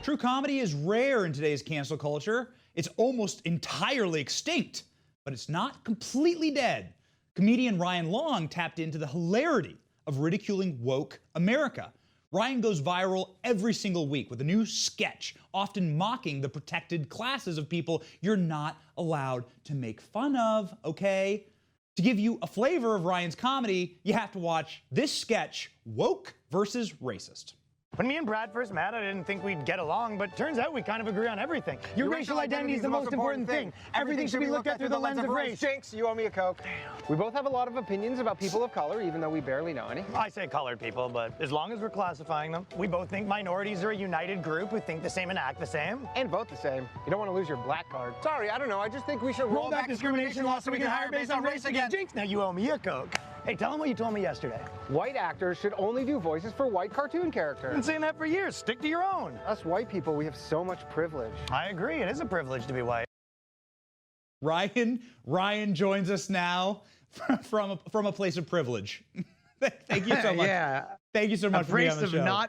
True comedy is rare in today's cancel culture. It's almost entirely extinct, but it's not completely dead. Comedian Ryan Long tapped into the hilarity of ridiculing woke America. Ryan goes viral every single week with a new sketch, often mocking the protected classes of people you're not allowed to make fun of, okay? To give you a flavor of Ryan's comedy, you have to watch this sketch, Woke versus Racist. When me and Brad first met, I didn't think we'd get along, but turns out we kind of agree on everything. Your racial identity is the most important thing. Everything should be looked at through the lens of race. Jinx, you owe me a Coke. We both have a lot of opinions about people of color, even though we barely know any. I say colored people, but as long as we're classifying them, we both think minorities are a united group who think the same and act the same. And vote the same. You don't want to lose your black card. Sorry, I don't know. I just think we should roll back discrimination laws so we can hire based on race again. Jinx, now you owe me a Coke. Hey, tell them what you told me yesterday. White actors should only do voices for white cartoon characters. I've been saying that for years. Stick to your own. Us white people, we have so much privilege. I agree. It is a privilege to be white. Ryan joins us now from a place of privilege. Thank you so much. Yeah. Thank you so much for being on the show.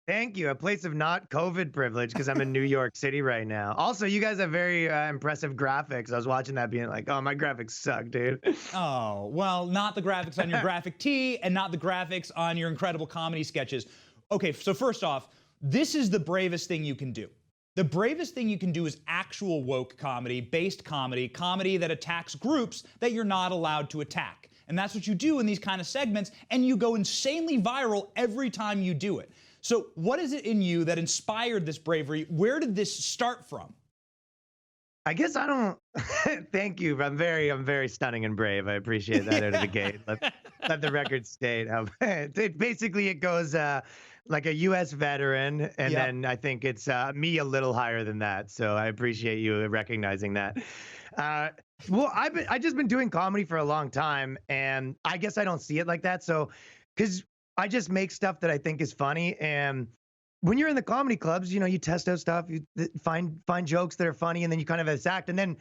Thank you. A place of not COVID privilege because I'm in New York City right now. Also, you guys have very impressive graphics. I was watching that being like, oh, my graphics suck, dude. Oh, well, not the graphics on your graphic tee and not the graphics on your incredible comedy sketches. Okay, so first off, this is the bravest thing you can do. The bravest thing you can do is actual woke comedy, based comedy, comedy that attacks groups that you're not allowed to attack. And that's what you do in these kind of segments, and you go insanely viral every time you do it. So what is it in you that inspired this bravery? Where did this start from? I guess I don't. Thank you. I'm very stunning and brave. I appreciate that out of the gate. Let the record state. Basically, it goes like a U.S. veteran, and then I think it's me a little higher than that. So I appreciate you recognizing that. Well, I just been doing comedy for a long time, and I guess I don't see it like that. So, because I just make stuff that I think is funny, and when you're in the comedy clubs, you know, you test out stuff, you find jokes that are funny, and then you kind of act, and then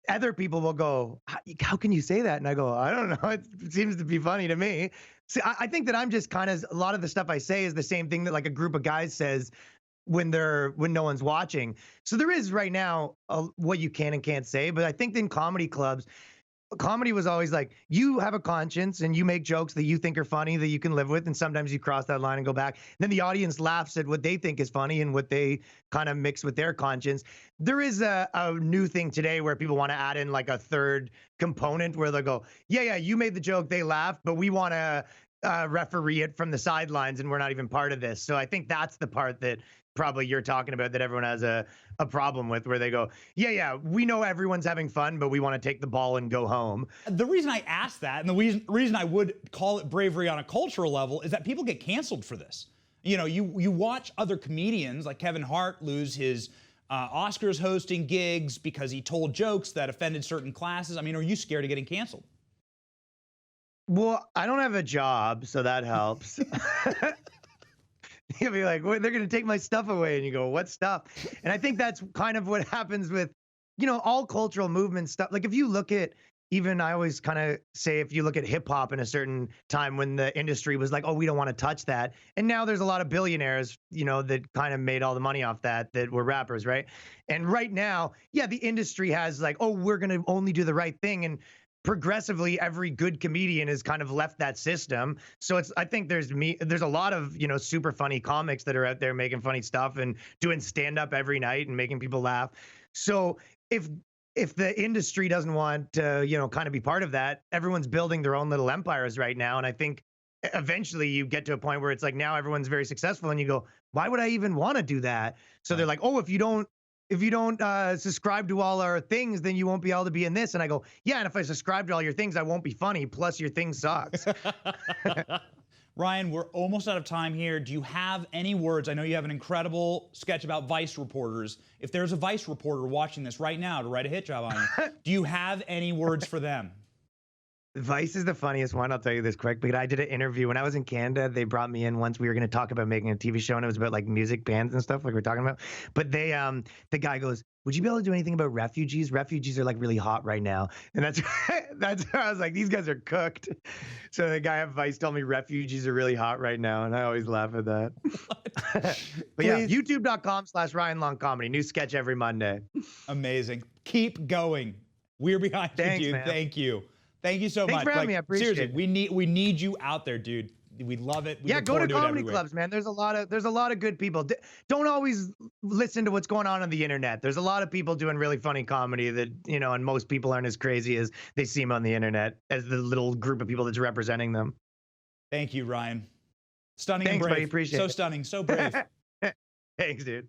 other people will go, how can you say that? And I go, I don't know, it seems to be funny to me. See, I think that I'm just kind of, a lot of the stuff I say is the same thing that like a group of guys says when no one's watching. So there is right now what you can and can't say, but I think in comedy clubs, comedy was always like, you have a conscience and you make jokes that you think are funny that you can live with, and sometimes you cross that line and go back. Then the audience laughs at what they think is funny and what they kind of mix with their conscience. There is a new thing today where people want to add in like a third component where they'll go, yeah, you made the joke, they laughed, but we want to referee it from the sidelines and we're not even part of this. So I think that's the part that probably you're talking about that everyone has a problem with, where they go, yeah, we know everyone's having fun, but we want to take the ball and go home. The reason I asked that, and the reason I would call it bravery on a cultural level, is that people get canceled for this. You know, you watch other comedians like Kevin Hart lose his Oscars hosting gigs because he told jokes that offended certain classes. I mean, are you scared of getting canceled? Well, I don't have a job, so that helps. You'll be like, well, they're going to take my stuff away. And you go, what stuff? And I think that's kind of what happens with, you know, all cultural movement stuff. Like if you look at, even I always kind of say, if you look at hip hop in a certain time when the industry was like, oh, we don't want to touch that. And now there's a lot of billionaires, you know, that kind of made all the money off that were rappers, right? And right now, yeah, the industry has like, oh, we're going to only do the right thing. And progressively every good comedian has kind of left that system. So I think there's a lot of, you know, super funny comics that are out there making funny stuff and doing stand up every night and making people laugh. So if the industry doesn't want to, you know, kind of be part of that, everyone's building their own little empires right now. And I think eventually you get to a point where it's like, now everyone's very successful and you go, why would I even want to do that? So they're like, oh, if you don't subscribe to all our things, then you won't be able to be in this. And I go, yeah, and if I subscribe to all your things, I won't be funny. Plus your thing sucks. Ryan, we're almost out of time here. Do you have any words? I know you have an incredible sketch about Vice reporters. If there's a Vice reporter watching this right now to write a hit job on you, do you have any words for them? Vice is the funniest one. I'll tell you this quick, but I did an interview when I was in Canada. They brought me in once. We were going to talk about making a TV show, and it was about like music bands and stuff, like we're talking about. But they, the guy goes, "Would you be able to do anything about refugees? Refugees are like really hot right now." And that's that's where I was like, these guys are cooked. So the guy at Vice told me refugees are really hot right now, and I always laugh at that. But yeah, youtube.com/Ryan Long Comedy. New sketch every Monday. Amazing. Keep going. We're behind Thanks, you, dude. man. Thank you. Thank you so Thanks much. for having me. I appreciate seriously, it. we need you out there, dude. We love it. We Yeah, look go to forward it comedy every week. clubs, man. There's a lot of good people. Don't always listen to what's going on the internet. There's a lot of people doing really funny comedy that, you know, and most people aren't as crazy as they seem on the internet, as the little group of people that's representing them. Thank you, Ryan. Stunning Thanks, and brave. buddy. Appreciate so it. stunning, so brave. Thanks, dude.